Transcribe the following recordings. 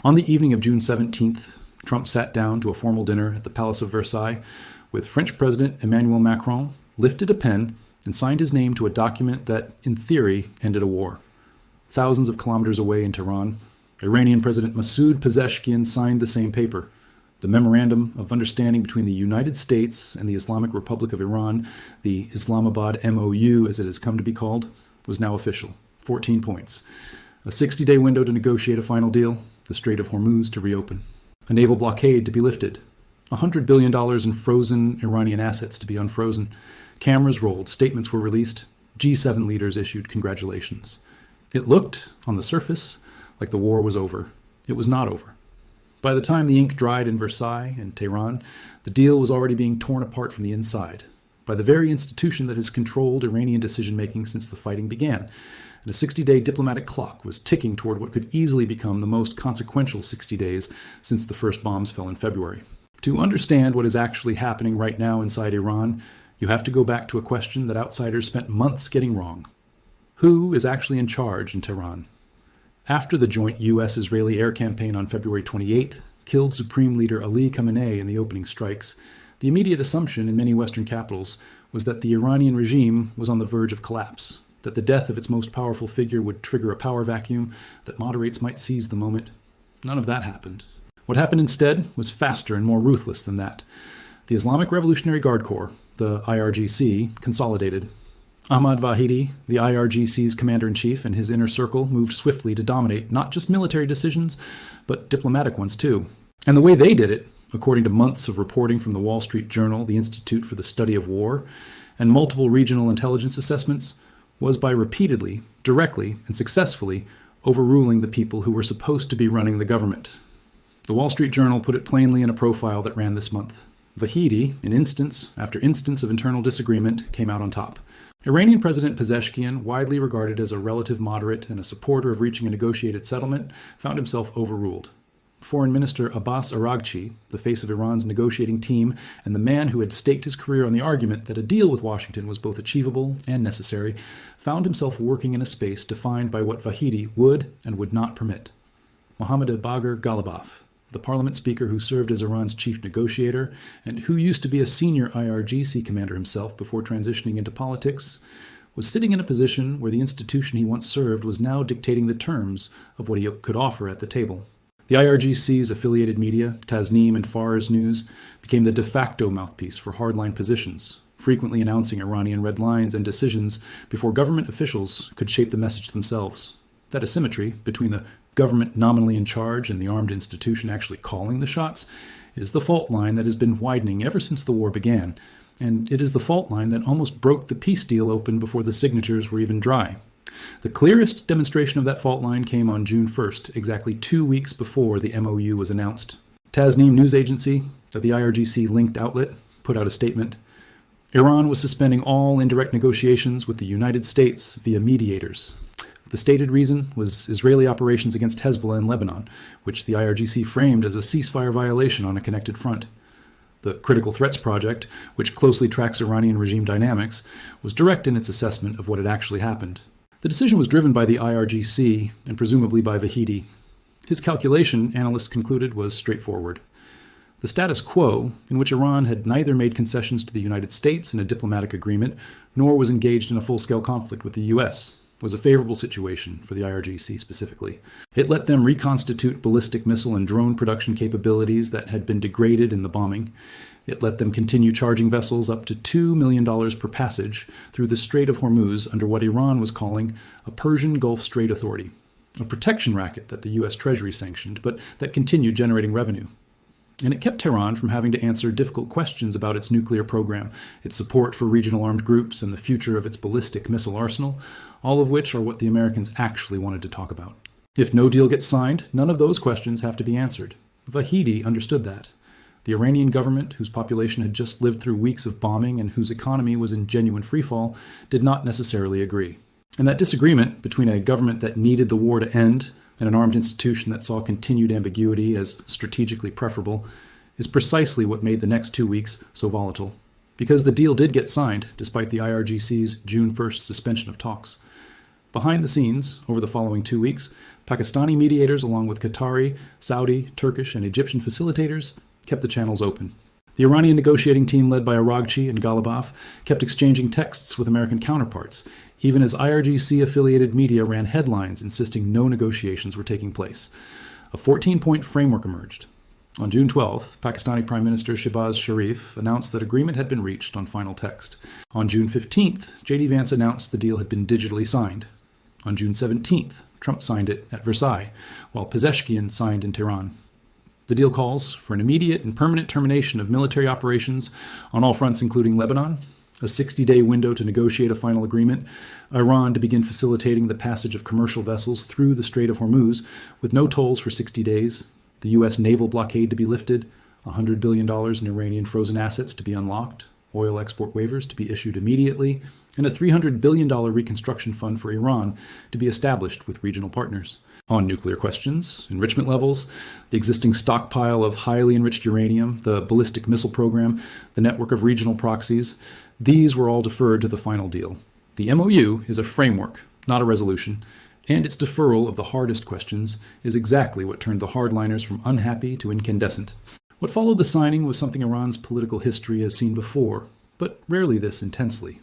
On the evening of June 17th, Trump sat down to a formal dinner at the Palace of Versailles with French President Emmanuel Macron, lifted a pen, and signed his name to a document that, in theory, ended a war. Thousands of kilometers away in Tehran, Iranian President Masoud Pezeshkian signed the same paper. The Memorandum of Understanding between the United States and the Islamic Republic of Iran, the Islamabad MOU as it has come to be called, was now official. 14 points. A 60-day window to negotiate a final deal, the Strait of Hormuz to reopen. A naval blockade to be lifted. $100 billion in frozen Iranian assets to be unfrozen. Cameras rolled, statements were released. G7 leaders issued congratulations. It looked, on the surface, like the war was over. It was not over. By the time the ink dried in Versailles and Tehran, the deal was already being torn apart from the inside by the very institution that has controlled Iranian decision-making since the fighting began. And a 60-day diplomatic clock was ticking toward what could easily become the most consequential 60 days since the first bombs fell in February. To understand what is actually happening right now inside Iran, you have to go back to a question that outsiders spent months getting wrong. Who is actually in charge in Tehran? After the joint U.S.-Israeli air campaign on February 28th killed Supreme Leader Ali Khamenei in the opening strikes, the immediate assumption in many Western capitals was that the Iranian regime was on the verge of collapse, that the death of its most powerful figure would trigger a power vacuum, that moderates might seize the moment. None of that happened. What happened instead was faster and more ruthless than that. The Islamic Revolutionary Guard Corps, the IRGC, consolidated. Ahmad Vahidi, the IRGC's commander-in-chief, and his inner circle moved swiftly to dominate not just military decisions, but diplomatic ones too. And the way they did it, according to months of reporting from the Wall Street Journal, the Institute for the Study of War, and multiple regional intelligence assessments, was by repeatedly, directly, and successfully overruling the people who were supposed to be running the government. The Wall Street Journal put it plainly in a profile that ran this month. Vahidi, in instance after instance of internal disagreement, came out on top. Iranian President Pezeshkian, widely regarded as a relative moderate and a supporter of reaching a negotiated settlement, found himself overruled. Foreign Minister Abbas Araghchi, the face of Iran's negotiating team and the man who had staked his career on the argument that a deal with Washington was both achievable and necessary, found himself working in a space defined by what Vahidi would and would not permit. Mohammad Bagher Ghalibaf, the parliament speaker who served as Iran's chief negotiator and who used to be a senior IRGC commander himself before transitioning into politics, was sitting in a position where the institution he once served was now dictating the terms of what he could offer at the table. The IRGC's affiliated media, Tasnim and Fars News, became the de facto mouthpiece for hardline positions, frequently announcing Iranian red lines and decisions before government officials could shape the message themselves. That asymmetry between the government nominally in charge and the armed institution actually calling the shots is the fault line that has been widening ever since the war began, and it is the fault line that almost broke the peace deal open before the signatures were even dry. The clearest demonstration of that fault line came on June 1st, exactly 2 weeks before the MOU was announced. Tasnim news agency, the IRGC-linked outlet, put out a statement. Iran was suspending all indirect negotiations with the United States via mediators. The stated reason was Israeli operations against Hezbollah in Lebanon, which the IRGC framed as a ceasefire violation on a connected front. The Critical Threats Project, which closely tracks Iranian regime dynamics, was direct in its assessment of what had actually happened. The decision was driven by the IRGC and presumably by Vahidi. His calculation, analysts concluded, was straightforward. The status quo, in which Iran had neither made concessions to the United States in a diplomatic agreement, nor was engaged in a full-scale conflict with the U.S., was a favorable situation for the IRGC specifically. It let them reconstitute ballistic missile and drone production capabilities that had been degraded in the bombing. It let them continue charging vessels up to $2 million per passage through the Strait of Hormuz under what Iran was calling a Persian Gulf Strait Authority, a protection racket that the U.S. Treasury sanctioned, but that continued generating revenue. And it kept Tehran from having to answer difficult questions about its nuclear program, its support for regional armed groups, and the future of its ballistic missile arsenal, all of which are what the Americans actually wanted to talk about. If no deal gets signed, none of those questions have to be answered. Vahidi understood that. The Iranian government, whose population had just lived through weeks of bombing and whose economy was in genuine freefall, did not necessarily agree. And that disagreement between a government that needed the war to end and an armed institution that saw continued ambiguity as strategically preferable is precisely what made the next 2 weeks so volatile. Because the deal did get signed, despite the IRGC's June 1st suspension of talks. Behind the scenes, over the following 2 weeks, Pakistani mediators, along with Qatari, Saudi, Turkish, and Egyptian facilitators, kept the channels open. The Iranian negotiating team led by Araghchi and Ghalibaf kept exchanging texts with American counterparts, even as IRGC-affiliated media ran headlines insisting no negotiations were taking place. A 14-point framework emerged. On June 12th, Pakistani Prime Minister Shehbaz Sharif announced that agreement had been reached on final text. On June 15th, J.D. Vance announced the deal had been digitally signed. On June 17th, Trump signed it at Versailles, while Pezeshkian signed in Tehran. The deal calls for an immediate and permanent termination of military operations on all fronts, including Lebanon, a 60-day window to negotiate a final agreement, Iran to begin facilitating the passage of commercial vessels through the Strait of Hormuz with no tolls for 60 days, the U.S. naval blockade to be lifted, $100 billion in Iranian frozen assets to be unlocked, oil export waivers to be issued immediately, and a $300 billion reconstruction fund for Iran to be established with regional partners. On nuclear questions, enrichment levels, the existing stockpile of highly enriched uranium, the ballistic missile program, the network of regional proxies, these were all deferred to the final deal. The MOU is a framework, not a resolution, and its deferral of the hardest questions is exactly what turned the hardliners from unhappy to incandescent. What followed the signing was something Iran's political history has seen before, but rarely this intensely.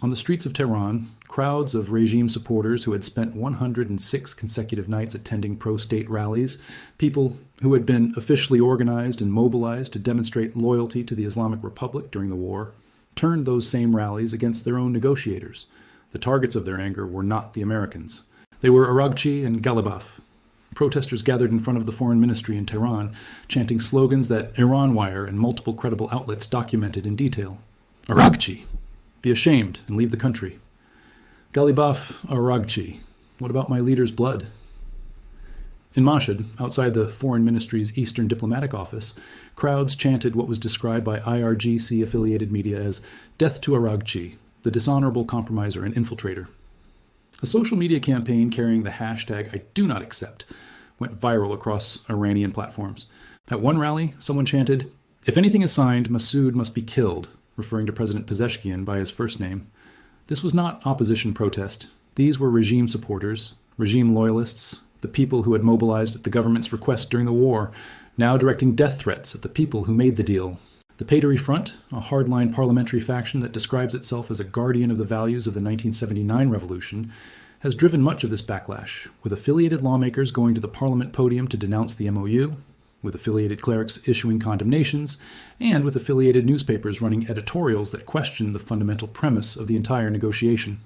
On the streets of Tehran, crowds of regime supporters who had spent 106 consecutive nights attending pro-state rallies, people who had been officially organized and mobilized to demonstrate loyalty to the Islamic Republic during the war, turned those same rallies against their own negotiators. The targets of their anger were not the Americans. They were Araghchi and Ghalibaf. Protesters gathered in front of the foreign ministry in Tehran, chanting slogans that Iran-Wire and multiple credible outlets documented in detail. Araghchi! Be ashamed and leave the country. Ghalibaf, Araghchi, what about my leader's blood? In Mashhad, outside the Foreign Ministry's Eastern Diplomatic Office, crowds chanted what was described by IRGC-affiliated media as death to Araghchi, the dishonorable compromiser and infiltrator. A social media campaign carrying the hashtag #IDoNotAccept went viral across Iranian platforms. At one rally, someone chanted, "If anything is signed, Massoud must be killed," referring to President Pezeshkian by his first name. This was not opposition protest. These were regime supporters, regime loyalists, the people who had mobilized at the government's request during the war, now directing death threats at the people who made the deal. The Payteri Front, a hardline parliamentary faction that describes itself as a guardian of the values of the 1979 revolution, has driven much of this backlash, with affiliated lawmakers going to the parliament podium to denounce the MOU, with affiliated clerics issuing condemnations, and with affiliated newspapers running editorials that question the fundamental premise of the entire negotiation.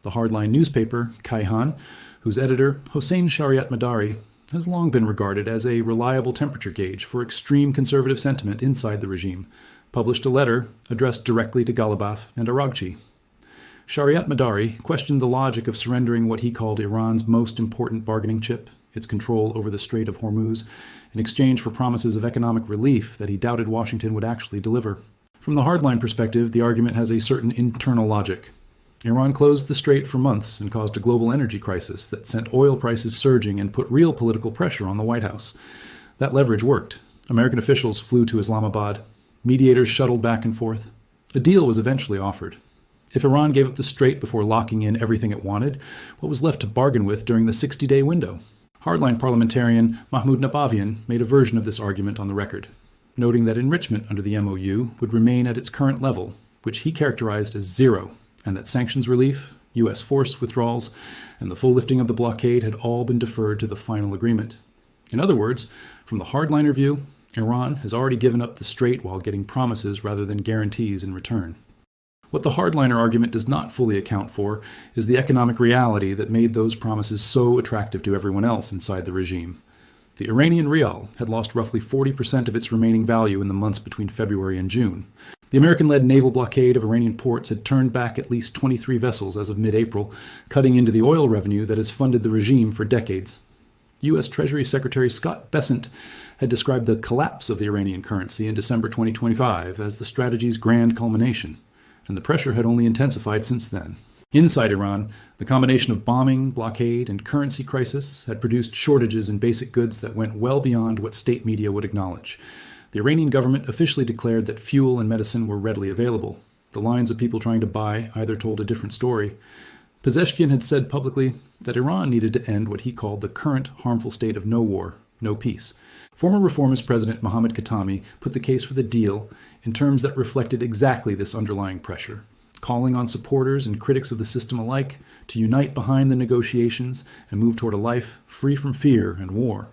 The hardline newspaper, Kayhan, whose editor, Hossein Shariat Madari, has long been regarded as a reliable temperature gauge for extreme conservative sentiment inside the regime, published a letter addressed directly to Ghalibaf and Araghchi. Shariat Madari questioned the logic of surrendering what he called Iran's most important bargaining chip, its control over the Strait of Hormuz, in exchange for promises of economic relief that he doubted Washington would actually deliver. From the hardline perspective, the argument has a certain internal logic. Iran closed the strait for months and caused a global energy crisis that sent oil prices surging and put real political pressure on the White House. That leverage worked. American officials flew to Islamabad. Mediators shuttled back and forth. A deal was eventually offered. If Iran gave up the strait before locking in everything it wanted, what was left to bargain with during the 60-day window? Hardline parliamentarian Mahmoud Nabavian made a version of this argument on the record, noting that enrichment under the MOU would remain at its current level, which he characterized as zero, and that sanctions relief, U.S. force withdrawals, and the full lifting of the blockade had all been deferred to the final agreement. In other words, from the hardliner view, Iran has already given up the strait while getting promises rather than guarantees in return. What the hardliner argument does not fully account for is the economic reality that made those promises so attractive to everyone else inside the regime. The Iranian rial had lost roughly 40% of its remaining value in the months between February and June. The American-led naval blockade of Iranian ports had turned back at least 23 vessels as of mid-April, cutting into the oil revenue that has funded the regime for decades. U.S. Treasury Secretary Scott Bessent had described the collapse of the Iranian currency in December 2025 as the strategy's grand culmination, and the pressure had only intensified since then. Inside Iran, the combination of bombing, blockade, and currency crisis had produced shortages in basic goods that went well beyond what state media would acknowledge. The Iranian government officially declared that fuel and medicine were readily available. The lines of people trying to buy either told a different story. Pezeshkian had said publicly that Iran needed to end what he called the current harmful state of no war, no peace. Former reformist President Mohammad Khatami put the case for the deal in terms that reflected exactly this underlying pressure, calling on supporters and critics of the system alike to unite behind the negotiations and move toward a life free from fear and war.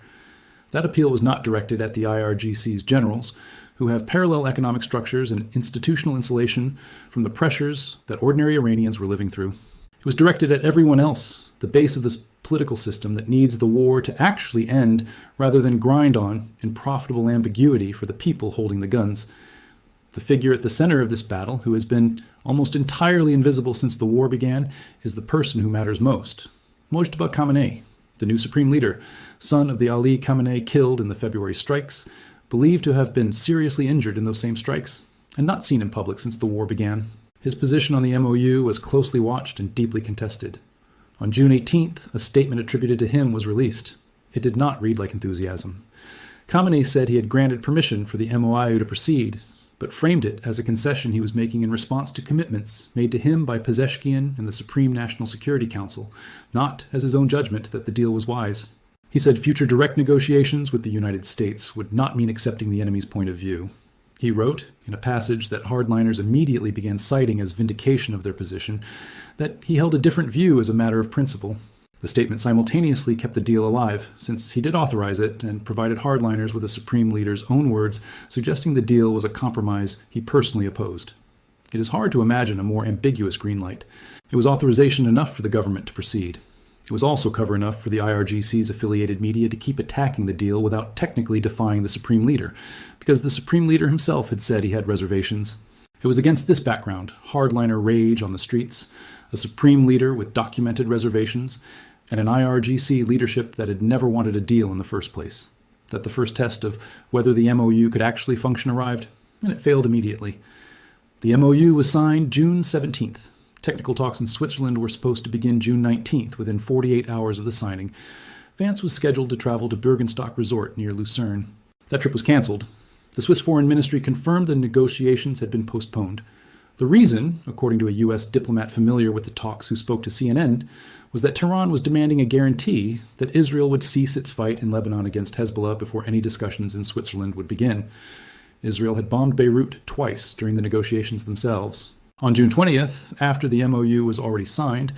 That appeal was not directed at the IRGC's generals, who have parallel economic structures and institutional insulation from the pressures that ordinary Iranians were living through. It was directed at everyone else, the base of this political system that needs the war to actually end rather than grind on in profitable ambiguity for the people holding the guns. The figure at the center of this battle, who has been almost entirely invisible since the war began, is the person who matters most, Mojtaba Khamenei, the new supreme leader, son of the Ali Khamenei killed in the February strikes, believed to have been seriously injured in those same strikes, and not seen in public since the war began. His position on the MOU was closely watched and deeply contested. On June 18th, a statement attributed to him was released. It did not read like enthusiasm. Khamenei said he had granted permission for the MOIU to proceed, but framed it as a concession he was making in response to commitments made to him by Pezeshkian and the Supreme National Security Council, not as his own judgment that the deal was wise. He said future direct negotiations with the United States would not mean accepting the enemy's point of view. He wrote, in a passage that hardliners immediately began citing as vindication of their position, that he held a different view as a matter of principle. The statement simultaneously kept the deal alive, since he did authorize it and provided hardliners with the Supreme Leader's own words suggesting the deal was a compromise he personally opposed. It is hard to imagine a more ambiguous green light. It was authorization enough for the government to proceed. It was also cover enough for the IRGC's affiliated media to keep attacking the deal without technically defying the Supreme Leader, because the Supreme Leader himself had said he had reservations. It was against this background, hardliner rage on the streets, a Supreme Leader with documented reservations, and an IRGC leadership that had never wanted a deal in the first place, that the first test of whether the MOU could actually function arrived, and it failed immediately. The MOU was signed June 17th. Technical talks in Switzerland were supposed to begin June 19th, within 48 hours of the signing. Vance was scheduled to travel to Bürgenstock Resort near Lucerne. That trip was canceled. The Swiss Foreign Ministry confirmed the negotiations had been postponed. The reason, according to a U.S. diplomat familiar with the talks who spoke to CNN, was that Tehran was demanding a guarantee that Israel would cease its fight in Lebanon against Hezbollah before any discussions in Switzerland would begin. Israel had bombed Beirut twice during the negotiations themselves. On June 20th, after the MOU was already signed,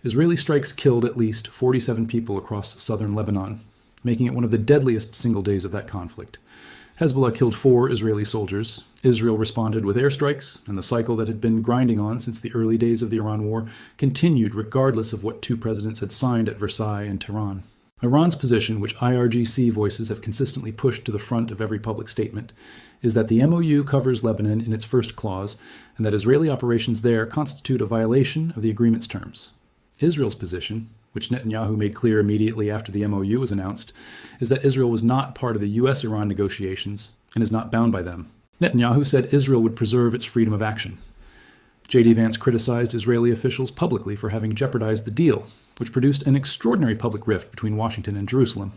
Israeli strikes killed at least 47 people across southern Lebanon, making it one of the deadliest single days of that conflict. Hezbollah killed 4 Israeli soldiers. Israel responded with airstrikes, and the cycle that had been grinding on since the early days of the Iran war continued regardless of what 2 presidents had signed at Versailles and Tehran. Iran's position, which IRGC voices have consistently pushed to the front of every public statement, is that the MOU covers Lebanon in its first clause, and that Israeli operations there constitute a violation of the agreement's terms. Israel's position, which Netanyahu made clear immediately after the MOU was announced, is that Israel was not part of the U.S.-Iran negotiations and is not bound by them. Netanyahu said Israel would preserve its freedom of action. J.D. Vance criticized Israeli officials publicly for having jeopardized the deal, which produced an extraordinary public rift between Washington and Jerusalem.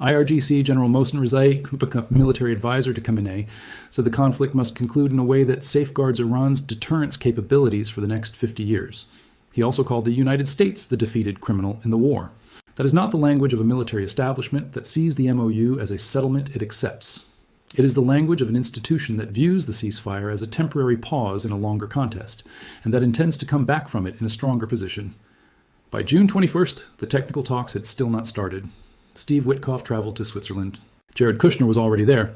IRGC General Mohsen Rezai, who became military advisor to Khamenei, said the conflict must conclude in a way that safeguards Iran's deterrence capabilities for the next 50 years. He also called the United States the defeated criminal in the war. That is not the language of a military establishment that sees the MOU as a settlement it accepts. It is the language of an institution that views the ceasefire as a temporary pause in a longer contest, and that intends to come back from it in a stronger position. By June 21st, the technical talks had still not started. Steve Witkoff traveled to Switzerland. Jared Kushner was already there.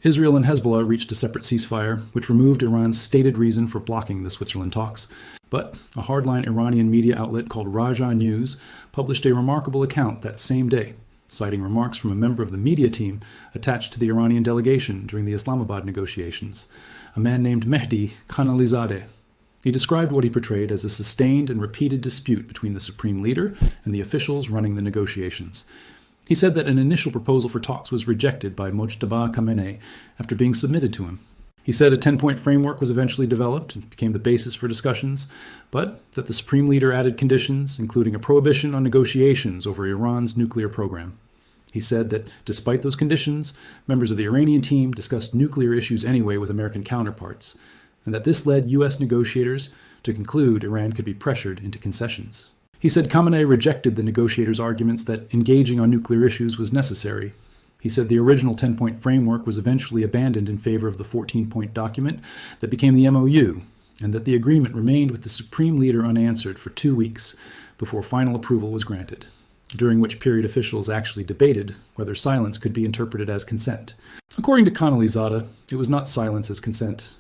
Israel and Hezbollah reached a separate ceasefire, which removed Iran's stated reason for blocking the Switzerland talks. But a hardline Iranian media outlet called Raja News published a remarkable account that same day, citing remarks from a member of the media team attached to the Iranian delegation during the Islamabad negotiations, a man named Mehdi Khanalizadeh. He described what he portrayed as a sustained and repeated dispute between the Supreme Leader and the officials running the negotiations. He said that an initial proposal for talks was rejected by Mojtaba Khamenei after being submitted to him. He said a 10-point framework was eventually developed and became the basis for discussions, but that the Supreme Leader added conditions, including a prohibition on negotiations over Iran's nuclear program. He said that despite those conditions, members of the Iranian team discussed nuclear issues anyway with American counterparts, and that this led U.S. negotiators to conclude Iran could be pressured into concessions. He said Khamenei rejected the negotiators' arguments that engaging on nuclear issues was necessary. He said the original 10-point framework was eventually abandoned in favor of the 14-point document that became the MOU, and that the agreement remained with the supreme leader unanswered for 2 weeks before final approval was granted, during which period officials actually debated whether silence could be interpreted as consent. According to Khanalizadeh, it was not silence as consent.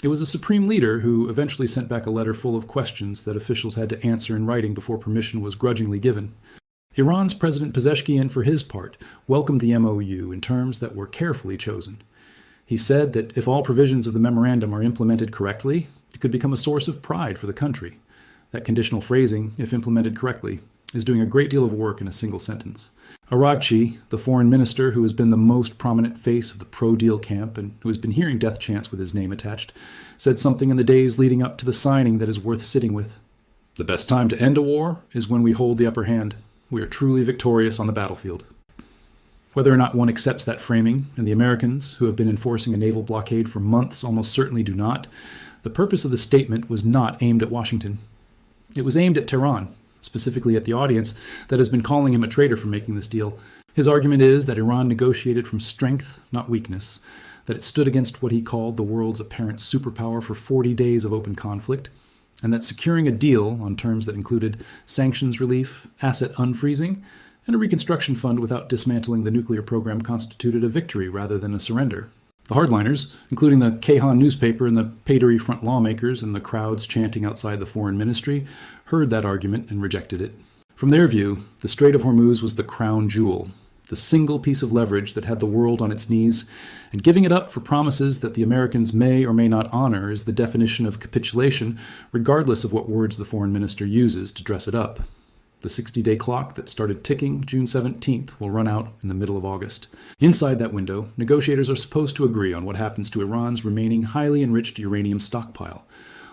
It was a supreme leader who eventually sent back a letter full of questions that officials had to answer in writing before permission was grudgingly given. Iran's President Pezeshkian, for his part, welcomed the MOU in terms that were carefully chosen. He said that if all provisions of the memorandum are implemented correctly, it could become a source of pride for the country. That conditional phrasing, if implemented correctly, is doing a great deal of work in a single sentence. Aragchi, the foreign minister who has been the most prominent face of the pro-deal camp and who has been hearing death chants with his name attached, said something in the days leading up to the signing that is worth sitting with. The best time to end a war is when we hold the upper hand. We are truly victorious on the battlefield. Whether or not one accepts that framing, and the Americans, who have been enforcing a naval blockade for months, almost certainly do not, the purpose of the statement was not aimed at Washington. It was aimed at Tehran, specifically at the audience that has been calling him a traitor for making this deal. His argument is that Iran negotiated from strength, not weakness, that it stood against what he called the world's apparent superpower for 40 days of open conflict, and that securing a deal on terms that included sanctions relief, asset unfreezing, and a reconstruction fund without dismantling the nuclear program constituted a victory rather than a surrender. The hardliners, including the Kayhan newspaper and the Paydery Front lawmakers and the crowds chanting outside the foreign ministry, heard that argument and rejected it. From their view, the Strait of Hormuz was the crown jewel, the single piece of leverage that had the world on its knees, and giving it up for promises that the Americans may or may not honor is the definition of capitulation, regardless of what words the foreign minister uses to dress it up. The 60-day clock that started ticking June 17th will run out in the middle of August. Inside that window, negotiators are supposed to agree on what happens to Iran's remaining highly enriched uranium stockpile,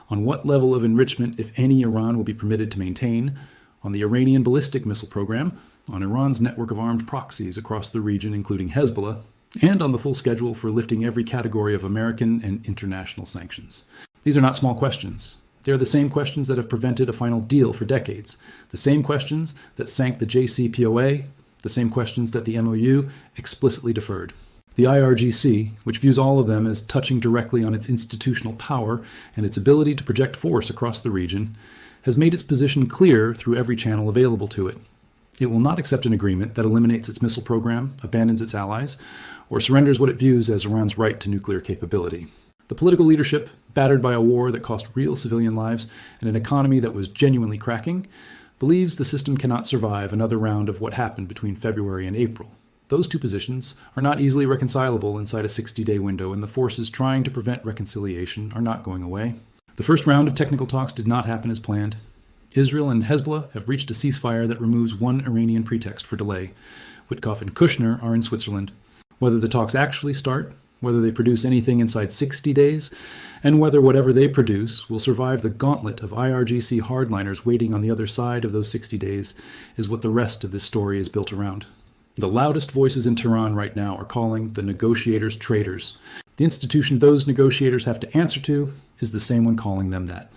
on what level of enrichment, if any, Iran will be permitted to maintain, on the Iranian ballistic missile program, on Iran's network of armed proxies across the region, including Hezbollah, and on the full schedule for lifting every category of American and international sanctions. These are not small questions. They are the same questions that have prevented a final deal for decades, the same questions that sank the JCPOA, the same questions that the MOU explicitly deferred. The IRGC, which views all of them as touching directly on its institutional power and its ability to project force across the region, has made its position clear through every channel available to it. It will not accept an agreement that eliminates its missile program, abandons its allies, or surrenders what it views as Iran's right to nuclear capability. The political leadership, battered by a war that cost real civilian lives and an economy that was genuinely cracking, believes the system cannot survive another round of what happened between February and April. Those two positions are not easily reconcilable inside a 60-day window, and the forces trying to prevent reconciliation are not going away. The first round of technical talks did not happen as planned. Israel and Hezbollah have reached a ceasefire that removes one Iranian pretext for delay. Witkoff and Kushner are in Switzerland. Whether the talks actually start, whether they produce anything inside 60 days, and whether whatever they produce will survive the gauntlet of IRGC hardliners waiting on the other side of those 60 days is what the rest of this story is built around. The loudest voices in Tehran right now are calling the negotiators traitors. The institution those negotiators have to answer to is the same one calling them that.